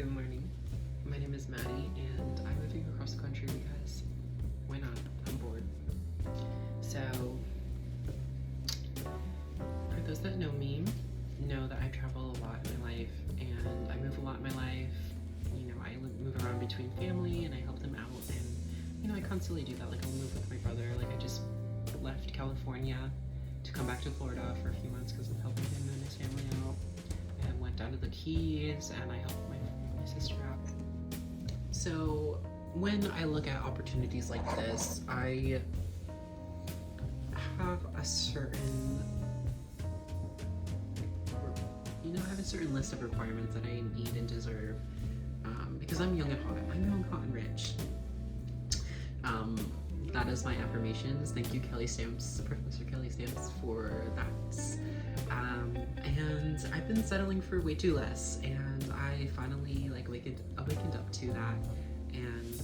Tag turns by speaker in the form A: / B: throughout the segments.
A: Good morning. My name is Maddie, and I'm moving across the country because why not? I'm bored. So, for those that know me, know that I travel a lot in my life, and I move a lot in my life. You know, I move around between family, and I help them out, and you know, I constantly do that. Like, I'll move with my brother. Like, I just left California to come back to Florida for a few months because I'm helping him and his family out. And went down to the Keys, and I helped my sister out. So when I look at opportunities like this, I have a certain, I have a certain list of requirements that I need and deserve, because I'm young and hot. I'm young, hot, and rich. That is my affirmations. Thank you, Kelly Stamps, Professor Kelly Stamps, for that. And I've been settling for way too less, and I finally awakened up to that, and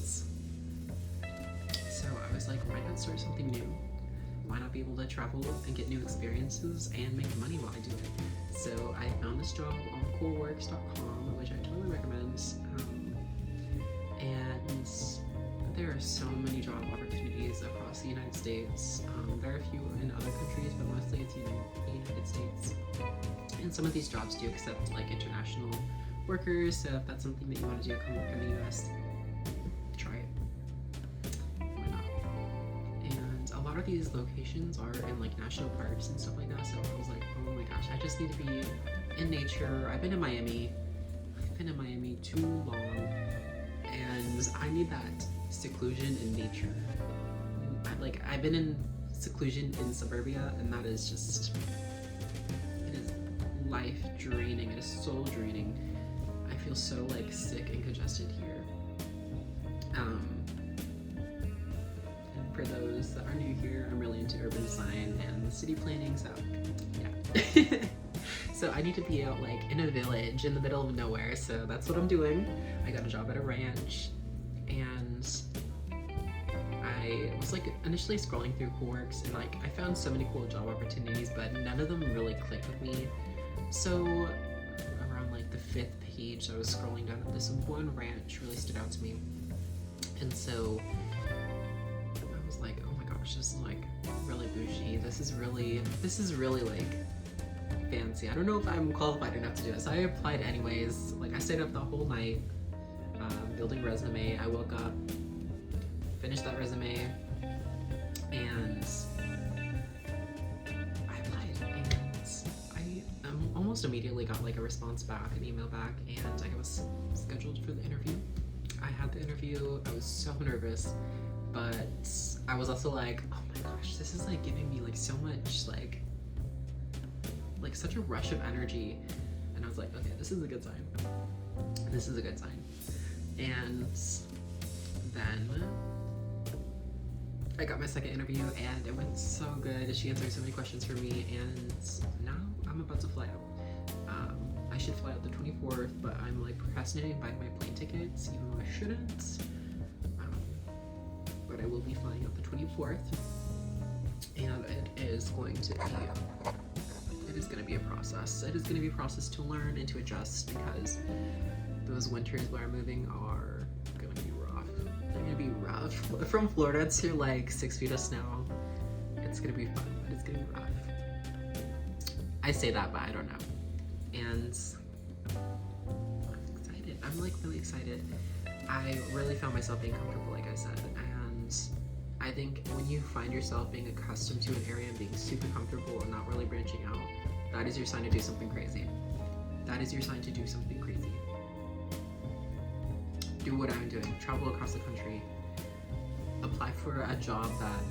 A: so I was like, why not start something new? Why not be able to travel and get new experiences and make money while I do it? So I found this job on coolworks.com, which I totally recommend, and there are so many job opportunities across the United States. There are a few in other countries, but mostly it's the United States. And some of these jobs do accept like international workers, so if that's something that you want to do, come work in the US, try it. Why not? And a lot of these locations are in like national parks and stuff like that, so I was like, oh my gosh, I just need to be in nature. I've been in Miami too long, and I need that seclusion in nature. I've been in seclusion in suburbia, and that is just, it is life draining. It is soul draining. I feel so like sick and congested here. And for those that are new here, I'm really into urban design and city planning, so yeah. So I need to be out like in a village in the middle of nowhere, so that's what I'm doing. I got a job at a ranch, and I was like initially scrolling through Coolworks, and like I found so many cool job opportunities, but none of them really clicked with me. So around like the 5th page, I was scrolling down, and this one ranch really stood out to me. And so I was like, oh my gosh, this is like really bougie. This is really like fancy. I don't know if I'm qualified enough to do it. So I applied anyways. Like I stayed up the whole night building a resume. I woke up, finished that resume, and I applied, and I almost immediately got like a response back, an email back, and I was scheduled for the interview. I had the interview. I was so nervous, but I was also like, oh my gosh, this is like giving me like so much like such a rush of energy, and I was like, okay, this is a good sign. This is a good sign. And then I got my second interview, and it went so good. She answered so many questions for me, and now I'm about to fly out. I should fly out the 24th, but I'm like procrastinating buying my plane tickets, even though I shouldn't. But I will be flying out the 24th, and it is going to be a process. It is going to be a process to learn and to adjust, because those winters where I'm moving are going to be rough. They're going to be rough. From Florida to like 6 feet of snow, it's going to be fun, but it's going to be rough. I say that, but I don't know. And I'm excited. I'm like really excited. I really found myself being comfortable, like I said, and I think when you find yourself being accustomed to an area and being super comfortable and not really branching out, that is your sign to do something crazy. That is your sign to do something crazy. Do what I'm doing. Travel across the country. Apply for a job that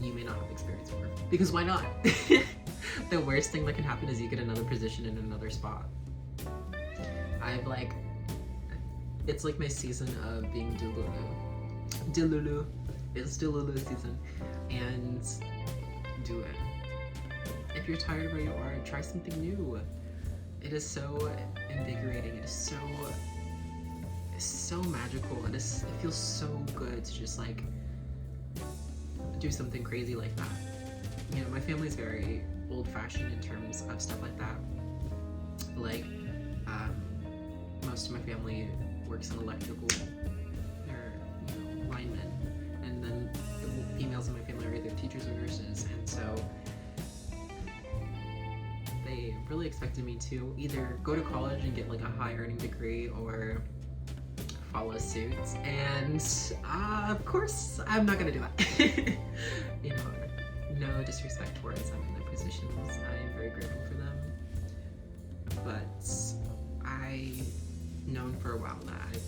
A: you may not have experience for. Because why not? The worst thing that can happen is you get another position in another spot. It's like my season of being Delulu. It's Delulu season. And do it. If you're tired where you are, try something new. It is so invigorating. It is so magical. It feels so good to just like do something crazy like that. You know, my family's very old-fashioned in terms of stuff like that. Like, most of my family works in electrical. They're, linemen. And then the females in my family are either teachers or nurses. And so they really expected me to either go to college and get like a high earning degree or follow suit. And of course, I'm not gonna do that. No disrespect towards them in their positions. I am very grateful for them. But I've known for a while that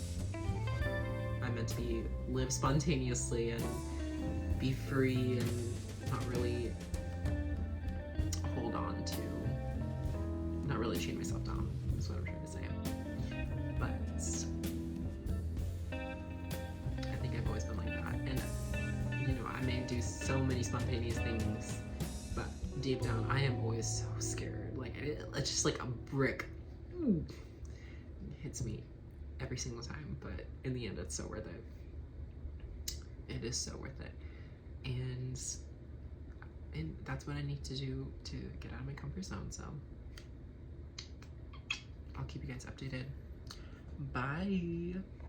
A: I'm meant to live spontaneously and be free and not really hold on to, not really chain myself down, is what I'm trying to say. But I think I've always been like that. And, I may do so many spontaneous things, but deep down, I am always so scared. Like, it's just like a brick. It hits me every single time, but in the end, it's so worth it. It is so worth it. And that's what I need to do to get out of my comfort zone. So I'll keep you guys updated. Bye.